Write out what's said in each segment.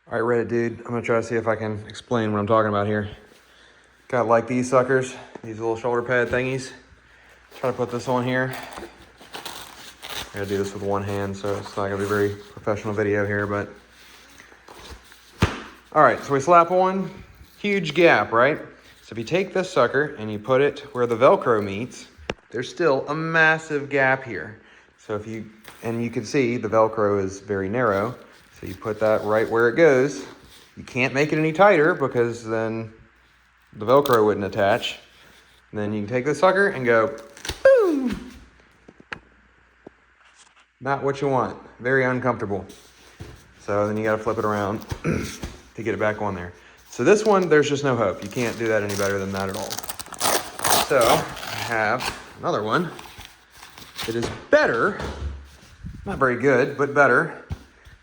All right, Reddit dude, I'm gonna try to see if I can explain what I'm talking about here. Got like these suckers, these little shoulder pad thingies. Try to put this on here. I gotta do this with one hand, so it's not gonna be a very professional video here, but. All right, so we slap on, huge gap, right? So if you take this sucker and you put it where the Velcro meets, there's still a massive gap here. So if you, and you can see the Velcro is very narrow. So you put that right where it goes. You can't make it any tighter because then the Velcro wouldn't attach. And then you can take this sucker and go, boom. Not what you want, very uncomfortable. So then you gotta flip it around to get it back on there. So this one, there's just no hope. You can't do that any better than that at all. So I have another one that is better, not very good, but better.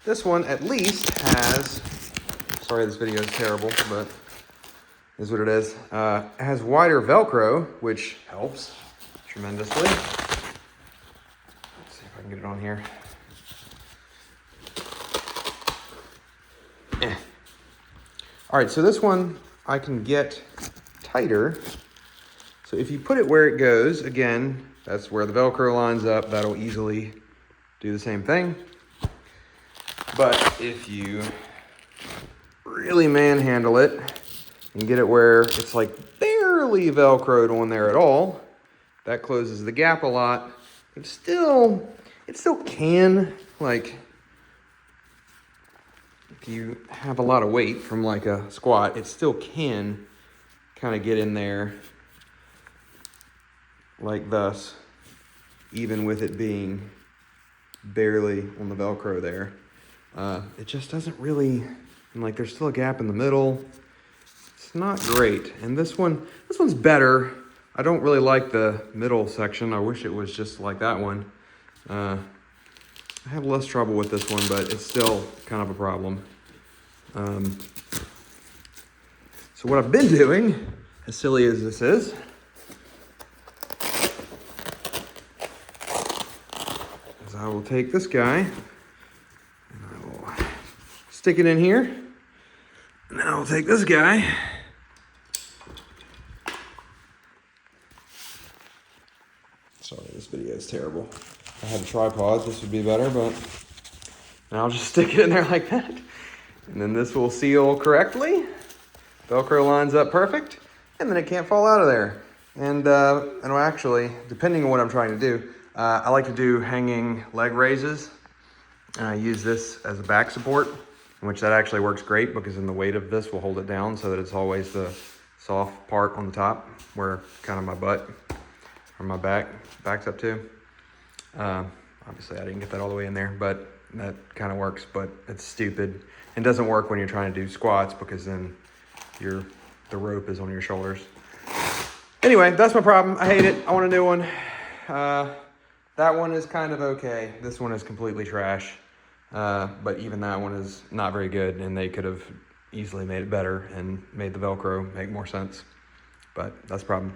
This one at least has, sorry this video is terrible, but is what it is. It has wider Velcro, which helps tremendously. Let's see if I can get it on here. All right, so this one I can get tighter. So if you put it where it goes, again, that's where the Velcro lines up. That'll easily do the same thing. But if you really manhandle it and get it where it's like barely Velcroed on there at all, that closes the gap a lot. It still can, like, if you have a lot of weight from like a squat, it still can kind of get in there like thus, even with it being barely on the Velcro there. It just doesn't really, and like there's still a gap in the middle. It's not great. And this one's better. I don't really like the middle section. I wish it was just like that one. I have less trouble with this one, but it's still kind of a problem. So what I've been doing, as silly as this is I will take this guy and I will stick it in here. And then I'll take this guy. Sorry, this video is terrible. If I had a tripod, this would be better, but now I'll just stick it in there like that. And then this will seal correctly. Velcro lines up perfect, and then it can't fall out of there. And actually, depending on what I'm trying to do, I like to do hanging leg raises. And I use this as a back support, which that actually works great because then the weight of this will hold it down so that it's always the soft part on the top where kind of my butt or my back's up to. Obviously I didn't get that all the way in there, but that kind of works, but it's stupid. It doesn't work when you're trying to do squats because then the rope is on your shoulders. Anyway, that's my problem. I hate it. I want a new one. That one is kind of okay. This one is completely trash. But even that one is not very good, and they could have easily made it better and made the Velcro make more sense. But that's the problem.